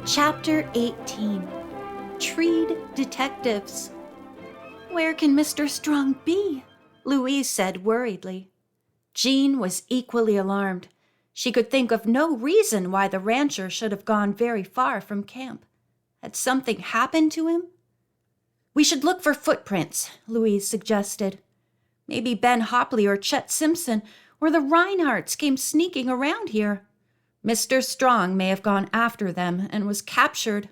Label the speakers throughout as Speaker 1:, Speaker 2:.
Speaker 1: Chapter 18. Treed Detectives. "Where can Mr. Strong be?" Louise said worriedly. Jean was equally alarmed. She could think of no reason why the rancher should have gone very far from camp. Had something happened to him? "We should look for footprints," Louise suggested. "Maybe Ben Hopley or Chet Simpson or the Reinhardts came sneaking around here. Mr. Strong may have gone after them and was captured.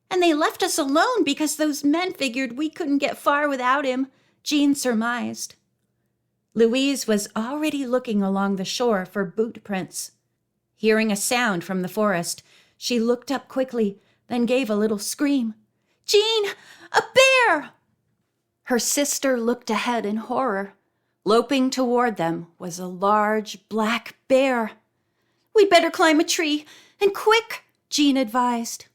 Speaker 1: And they left us alone because those men figured we couldn't get far without him," Jean surmised. Louise was already looking along the shore for boot prints. Hearing a sound from the forest, she looked up quickly, then gave a little scream. "Jean, a bear!" Her sister looked ahead in horror. Loping toward them was a large black bear. "We'd better climb a tree, and quick," Jean advised.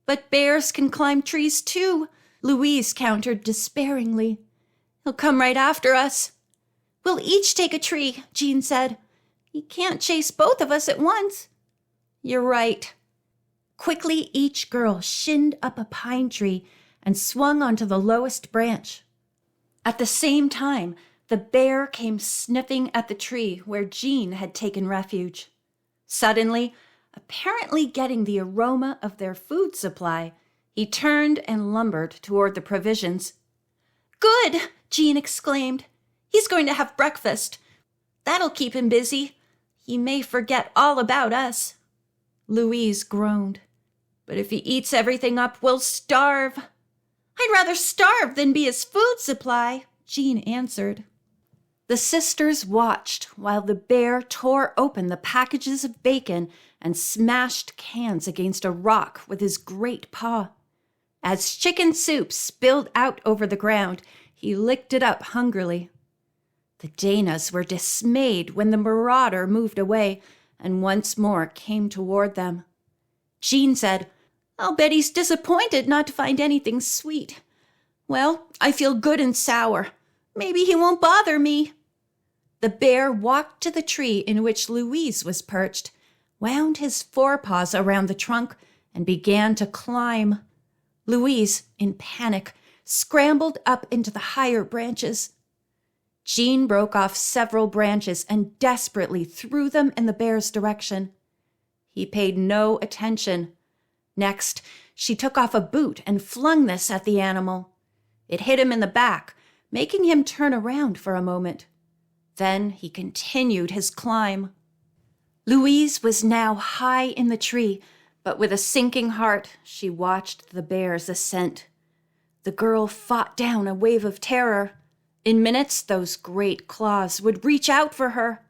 Speaker 1: "But bears can climb trees too," Louise countered despairingly. "He'll come right after us." "We'll each take a tree," Jean said. "He can't chase both of us at once." "You're right." Quickly, each girl shinned up a pine tree and swung onto the lowest branch. At the same time, the bear came sniffing at the tree where Jean had taken refuge. Suddenly, apparently getting the aroma of their food supply, he turned and lumbered toward the provisions. "Good!" Jean exclaimed. "He's going to have breakfast. That'll keep him busy. He may forget all about us." Louise groaned. "But if he eats everything up, we'll starve." "I'd rather starve than be his food supply," Jean answered. The sisters watched while the bear tore open the packages of bacon and smashed cans against a rock with his great paw. As chicken soup spilled out over the ground, he licked it up hungrily. The Danas were dismayed when the marauder moved away and once more came toward them. Jean said, "I'll bet he's disappointed not to find anything sweet. Well, I feel good and sour. Maybe he won't bother me." The bear walked to the tree in which Louise was perched, wound his forepaws around the trunk, and began to climb. Louise, in panic, scrambled up into the higher branches. Jean broke off several branches and desperately threw them in the bear's direction. He paid no attention. Next, she took off a boot and flung this at the animal. It hit him in the back, making him turn around for a moment. Then he continued his climb. Louise was now high in the tree, but with a sinking heart, she watched the bear's ascent. The girl fought down a wave of terror. In minutes, those great claws would reach out for her.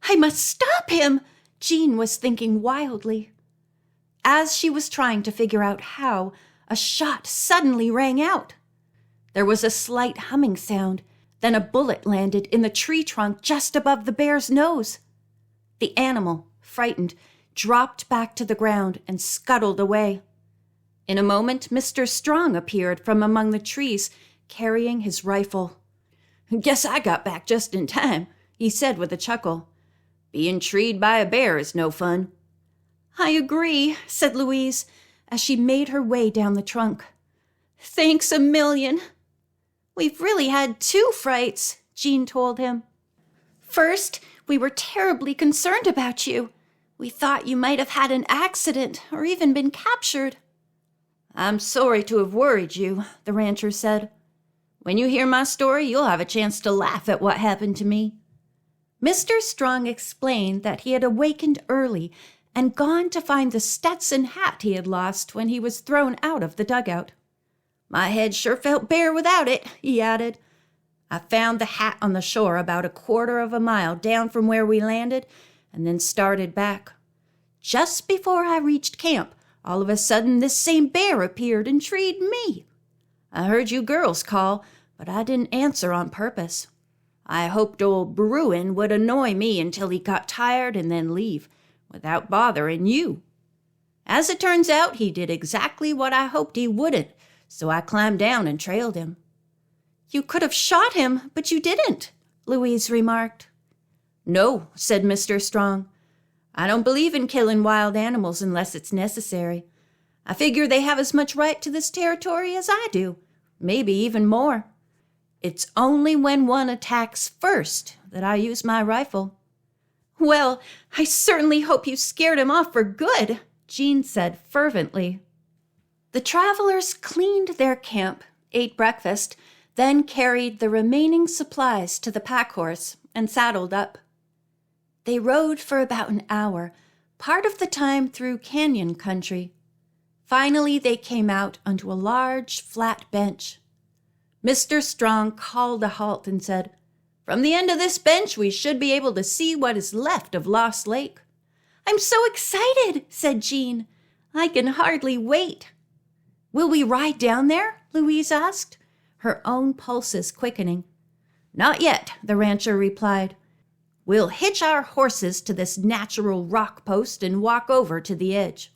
Speaker 1: "I must stop him," Jean was thinking wildly. As she was trying to figure out how, a shot suddenly rang out. There was a slight humming sound. Then a bullet landed in the tree trunk just above the bear's nose. The animal, frightened, dropped back to the ground and scuttled away. In a moment, Mr. Strong appeared from among the trees, carrying his rifle. "Guess I got back just in time," he said with a chuckle. "Being treed by a bear is no fun." "I agree," said Louise, as she made her way down the trunk. "Thanks a million." "We've really had two frights," Jean told him. "First, we were terribly concerned about you. We thought you might have had an accident or even been captured." "I'm sorry to have worried you," the rancher said. "When you hear my story, you'll have a chance to laugh at what happened to me." Mr. Strong explained that he had awakened early and gone to find the Stetson hat he had lost when he was thrown out of the dugout. "My head sure felt bare without it," he added. "I found the hat on the shore about 1/4 of a mile down from where we landed and then started back. Just before I reached camp, all of a sudden this same bear appeared and treed me. I heard you girls call, but I didn't answer on purpose. I hoped old Bruin would annoy me until he got tired and then leave, without bothering you. As it turns out, he did exactly what I hoped he wouldn't, so I climbed down and trailed him." "You could have shot him, but you didn't," Louise remarked.
Speaker 2: "No," said Mr. Strong. "I don't believe in killing wild animals unless it's necessary.
Speaker 1: I figure they have as much right to this territory as I do, maybe even more. It's only when one attacks first that I use my rifle." "Well, I certainly hope you scared him off for good," Jean said fervently. The travelers cleaned their camp, ate breakfast, then carried the remaining supplies to the pack horse and saddled up. They rode for about an hour, part of the time through canyon country. Finally, they came out onto a large, flat bench. Mr. Strong called a halt and said, "From the end of this bench, we should be able to see what is left of Lost Lake." "I'm so excited," said Jean. "I can hardly wait." "Will we ride down there?" Louise asked, her own pulses quickening. "Not yet," the rancher replied. "We'll hitch our horses to this natural rock post and walk over to the edge."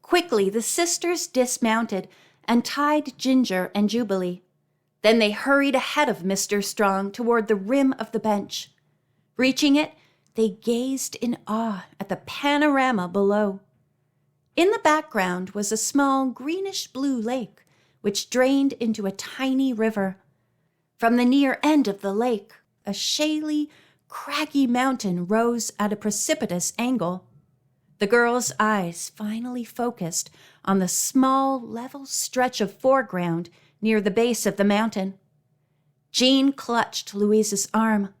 Speaker 1: Quickly, the sisters dismounted and tied Ginger and Jubilee. Then they hurried ahead of Mr. Strong toward the rim of the bench. Reaching it, they gazed in awe at the panorama below. In the background was a small greenish-blue lake, which drained into a tiny river. From the near end of the lake, a shaly, craggy mountain rose at a precipitous angle. The girls' eyes finally focused on the small, level stretch of foreground near the base of the mountain. Jean clutched Louise's arm.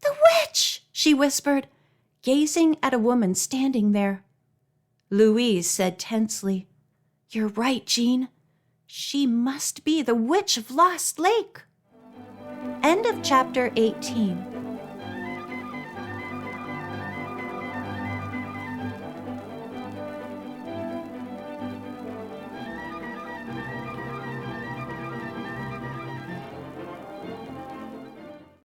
Speaker 1: "The witch!" she whispered, gazing at a woman standing there. Louise said tensely, "You're right, Jean. She must be the witch of Lost Lake." End of chapter 18.